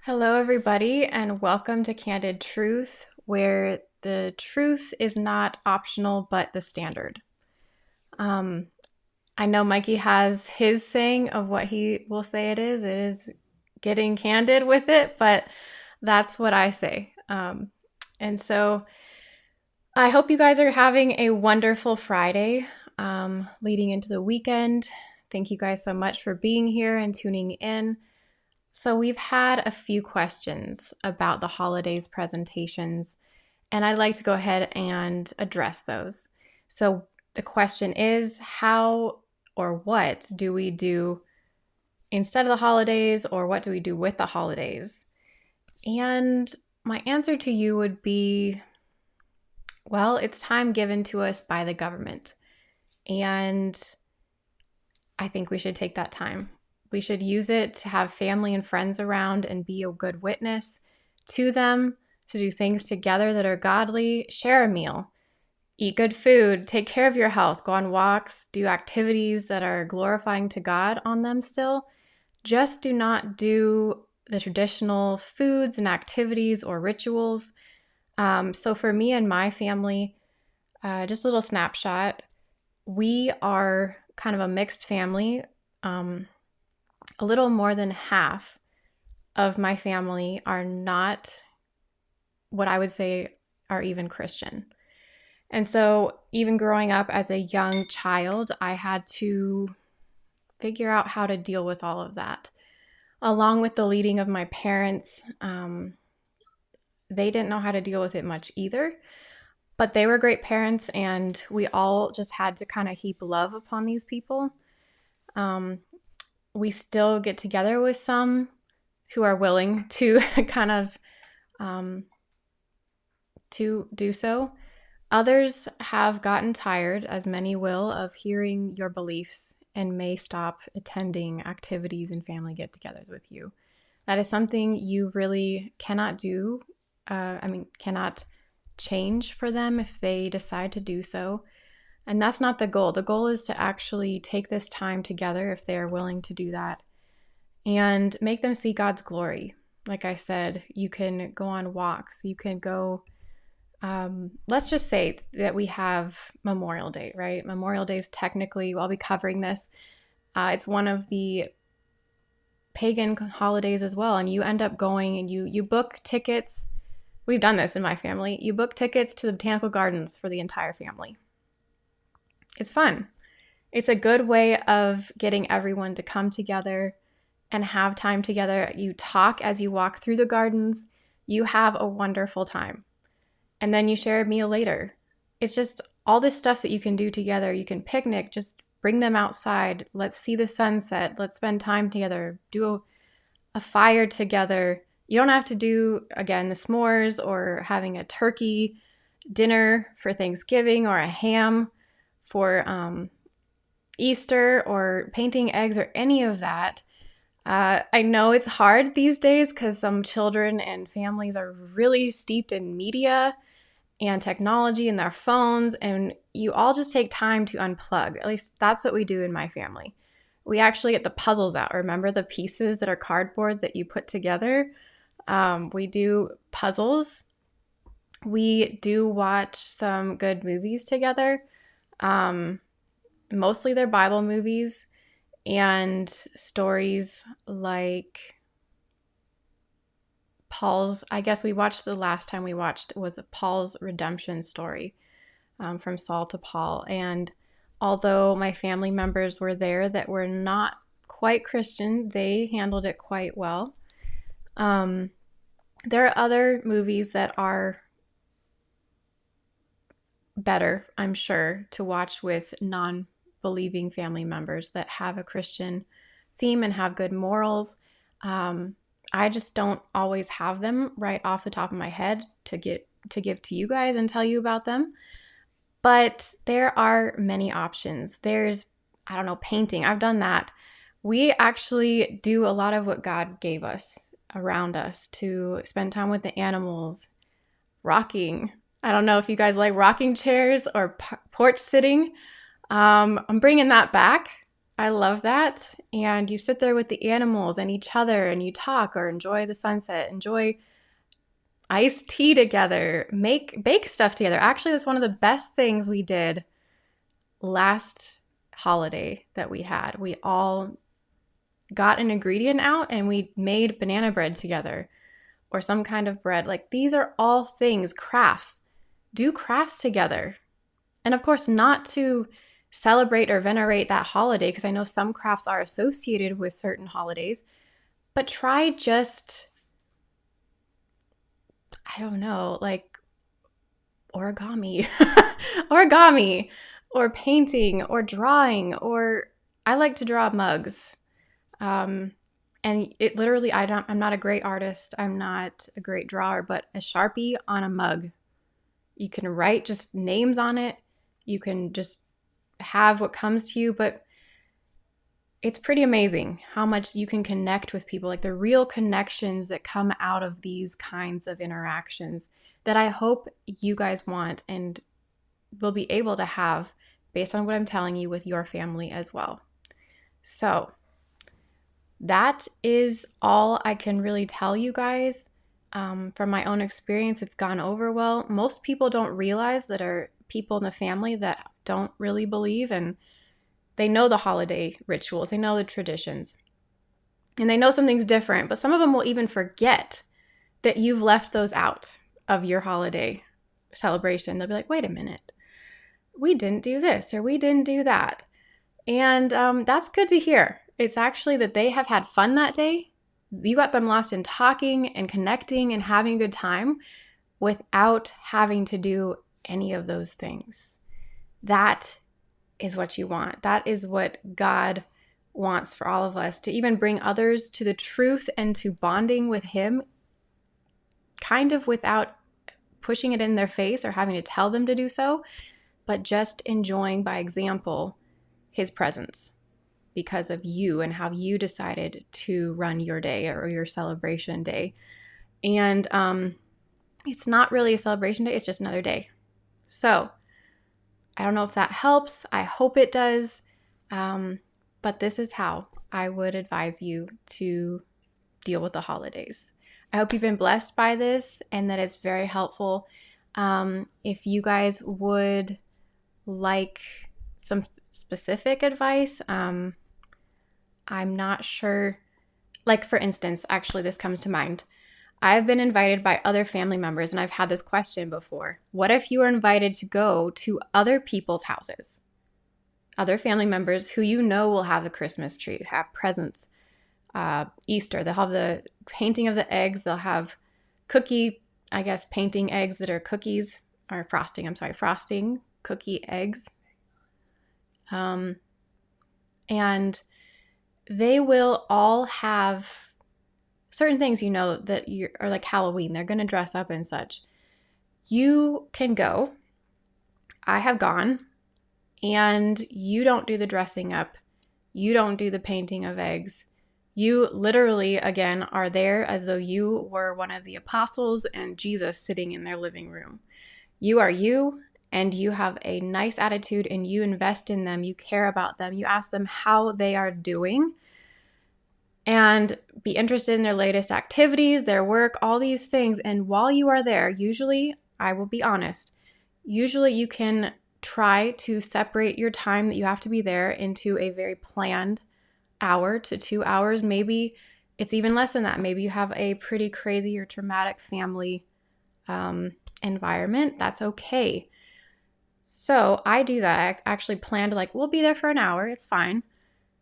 Hello, everybody, and welcome to Candid Truth, where the truth is not optional but the standard. Um, I know Mikey has his saying of what he will say it is. It is getting candid with it, but that's what I say. And so I hope you guys are having a wonderful Friday leading into the weekend. Thank you guys so much for being here and tuning in. So we've had a few questions about the holidays presentations, and I'd like to go ahead and address those. So the question is, how or what do we do instead of the holidays, or what do we do with the holidays? And my answer to you would be, well, it's time given to us by the government. And I think we should take that time. We should use it to have family and friends around and be a good witness to them, to do things together that are godly, share a meal, eat good food, take care of your health, go on walks, do activities that are glorifying to God on them still. Just do not do the traditional foods and activities or rituals. So for me and my family, just a little snapshot, we are kind of a mixed family. A little more than half of my family are not what I would say are even Christian. And so even growing up as a young child, I had to figure out how to deal with all of that. Along with the leading of my parents, they didn't know how to deal with it much either. But they were great parents, and we all just had to kind of heap love upon these people. We still get together with some who are willing to kind of to do so. Others have gotten tired, as many will, of hearing your beliefs and may stop attending activities and family get-togethers with you. That is something you really cannot do. Cannot change for them if they decide to do so. And that's not the goal. The goal is to actually take this time together, if they are willing to do that, and make them see God's glory. Like I said, you can go on walks. You can go, let's just say that we have Memorial Day, right? Memorial Day is technically, I'll be covering this. It's one of the pagan holidays as well. And you end up going and you book tickets. We've done this in my family. You book tickets to the botanical gardens for the entire family. It's fun. It's a good way of getting everyone to come together and have time together. You talk as you walk through the gardens. You have a wonderful time. And then you share a meal later. It's just all this stuff that you can do together. You can picnic, just bring them outside. Let's see the sunset. Let's spend time together. Do a fire together. You don't have to do, again, the s'mores or having a turkey dinner for Thanksgiving or a ham for Easter or painting eggs or any of that. I know it's hard these days because some children and families are really steeped in media and technology and their phones, and you all just take time to unplug. At least that's what we do in my family. We actually get the puzzles out. Remember the pieces that are cardboard that you put together? We do puzzles. We do watch some good movies together. Mostly they're Bible movies and stories like Paul's. I guess we watched, the last time we watched was Paul's redemption story, from Saul to Paul. And although my family members were there that were not quite Christian, they handled it quite well. There are other movies that are better, I'm sure, to watch with non-believing family members that have a Christian theme and have good morals. I just don't always have them right off the top of my head to give to you guys and tell you about them. But there are many options. There's, painting. I've done that. We actually do a lot of what God gave us around us to spend time with the animals, rocking. I don't know if you guys like rocking chairs or porch sitting. I'm bringing that back. I love that. And you sit there with the animals and each other and you talk or enjoy the sunset, enjoy iced tea together, bake stuff together. Actually, that's one of the best things we did last holiday that we had. We all got an ingredient out and we made banana bread together or some kind of bread. Like, these are all things, crafts. Do crafts together. And of course, not to celebrate or venerate that holiday, because I know some crafts are associated with certain holidays, but try just, I don't know, like origami, origami, or painting, or drawing, or I like to draw mugs. And it literally, I'm not a great artist. I'm not a great drawer, but a Sharpie on a mug, you can write just names on it. You can just have what comes to you, but it's pretty amazing how much you can connect with people, like the real connections that come out of these kinds of interactions that I hope you guys want and will be able to have based on what I'm telling you with your family as well. So that is all I can really tell you guys. From my own experience, it's gone over well. Most people don't realize that are people in the family that don't really believe, and they know the holiday rituals, they know the traditions, and they know something's different, but some of them will even forget that you've left those out of your holiday celebration. They'll be like, wait a minute, we didn't do this or we didn't do that. And that's good to hear. It's actually that they have had fun that day. You got them lost in talking and connecting and having a good time without having to do any of those things. That is what you want. That is what God wants for all of us, to even bring others to the truth and to bonding with Him, kind of without pushing it in their face or having to tell them to do so, but just enjoying by example His presence because of you and how you decided to run your day or your celebration day. And it's not really a celebration day, it's just another day. So I don't know if that helps. I hope it does. But this is how I would advise you to deal with the holidays. I hope you've been blessed by this and that it's very helpful. If you guys would like some specific advice, I'm not sure. Like, for instance, actually, this comes to mind. I've been invited by other family members, and I've had this question before. What if you are invited to go to other people's houses? Other family members who you know will have a Christmas tree, have presents, Easter. They'll have the painting of the eggs. They'll have painting eggs that are cookies, or frosting cookie eggs. And they will all have certain things, that are like Halloween. They're going to dress up and such. You can go. I have gone. And you don't do the dressing up. You don't do the painting of eggs. You literally, again, are there as though you were one of the apostles and Jesus sitting in their living room. You are you, and you have a nice attitude, and you invest in them. You care about them. You ask them how they are doing and be interested in their latest activities, their work, all these things. And while you are there, usually, I will be honest, usually you can try to separate your time that you have to be there into a very planned hour to 2 hours. Maybe it's even less than that. Maybe you have a pretty crazy or traumatic family environment. That's okay. So I do that. I actually planned we'll be there for an hour. It's fine.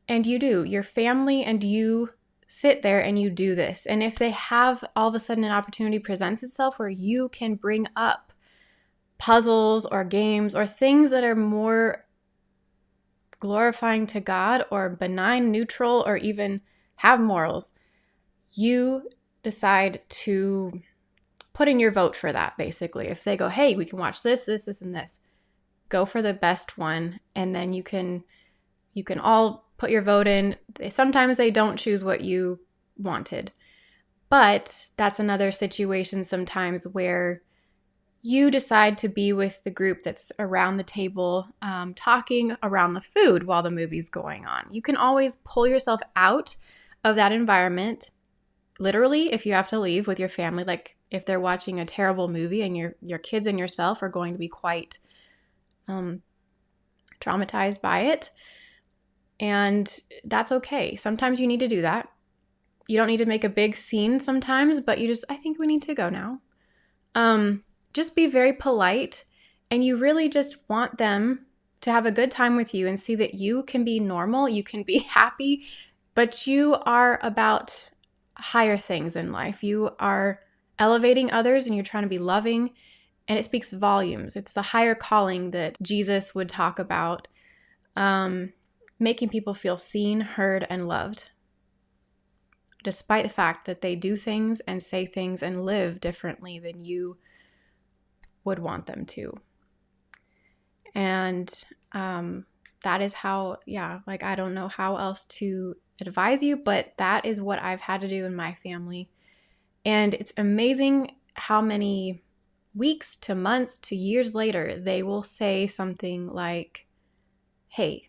And you do. Your family and you sit there and you do this. And if they have all of a sudden an opportunity presents itself where you can bring up puzzles or games or things that are more glorifying to God or benign, neutral, or even have morals, you decide to put in your vote for that, basically. If they go, hey, we can watch this, and this, go for the best one, and then you can all put your vote in. Sometimes they don't choose what you wanted, but that's another situation sometimes where you decide to be with the group that's around the table, talking around the food while the movie's going on. You can always pull yourself out of that environment. Literally, if you have to leave with your family, like if they're watching a terrible movie and your kids and yourself are going to be quite traumatized by it. And that's okay. Sometimes you need to do that. You don't need to make a big scene sometimes, but I think we need to go now. Just be very polite, and you really just want them to have a good time with you and see that you can be normal, you can be happy, but you are about higher things in life. You are elevating others and you're trying to be loving, and it speaks volumes. It's the higher calling that Jesus would talk about, making people feel seen, heard, and loved, despite the fact that they do things and say things and live differently than you would want them to. And that is how, I don't know how else to advise you, but that is what I've had to do in my family. And it's amazing how many weeks to months to years later, they will say something like, hey,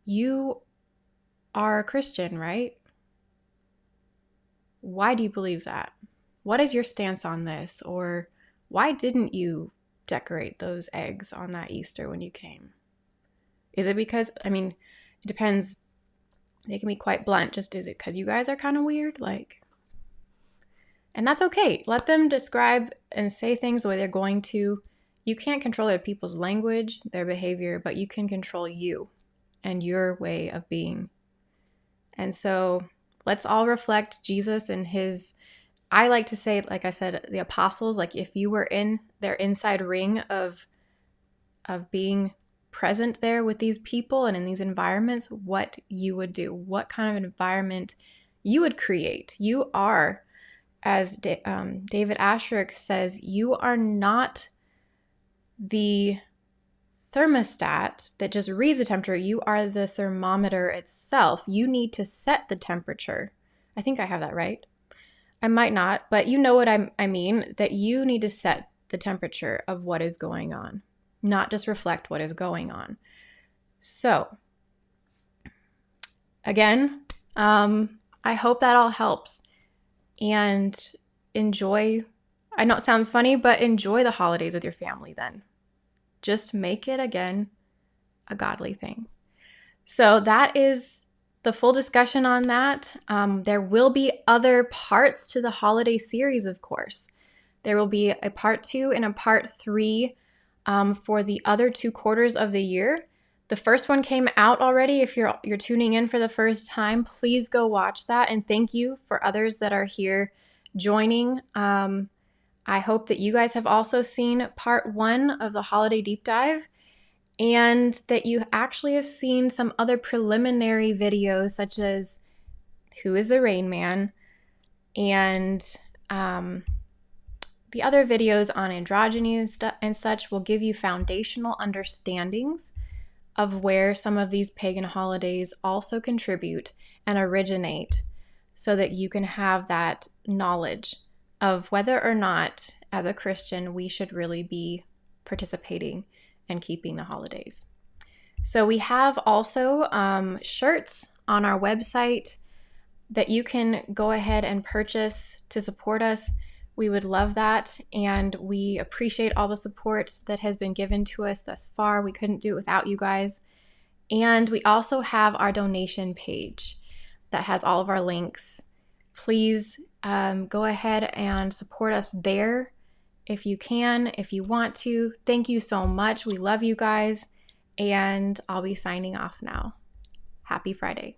you are a Christian, right? Why do you believe that? What is your stance on this? Or why didn't you decorate those eggs on that Easter when you came? Is it because, it depends. They can be quite blunt. Just, is it because you guys are kind of weird? And that's okay. Let them describe and say things the way they're going to. You can't control other people's language, their behavior, but you can control you and your way of being. And so let's all reflect Jesus and his, I like to say, like I said, the apostles, like if you were in their inside ring of being present there with these people and in these environments, what you would do, what kind of environment you would create. You are, as David Asscherick says, you are not the thermostat that just reads the temperature. You are the thermometer itself. You need to set the temperature. I think I have that right. I might not, but you know what I mean, that you need to set the temperature of what is going on, not just reflect what is going on. So, again, I hope that all helps. And enjoy, I know it sounds funny, but enjoy the holidays with your family then. Just make it, again, a godly thing. So that is the full discussion on that. There will be other parts to the holiday series, of course. There will be a part 2 and a part 3 for the other 2 quarters of the year. The first one came out already. If you're tuning in for the first time, please go watch that. And thank you for others that are here joining. I hope that you guys have also seen part 1 of the holiday deep dive, and that you actually have seen some other preliminary videos, such as Who is the Rain Man, and the other videos on androgyny and such will give you foundational understandings of where some of these pagan holidays also contribute and originate, so that you can have that knowledge of whether or not, as a Christian, we should really be participating and keeping the holidays. So we have also shirts on our website that you can go ahead and purchase to support us. We would love that, and we appreciate all the support that has been given to us thus far. We couldn't do it without you guys. And we also have our donation page that has all of our links. Please go ahead and support us there if you can, if you want to. Thank you so much. We love you guys, and I'll be signing off now. Happy Friday.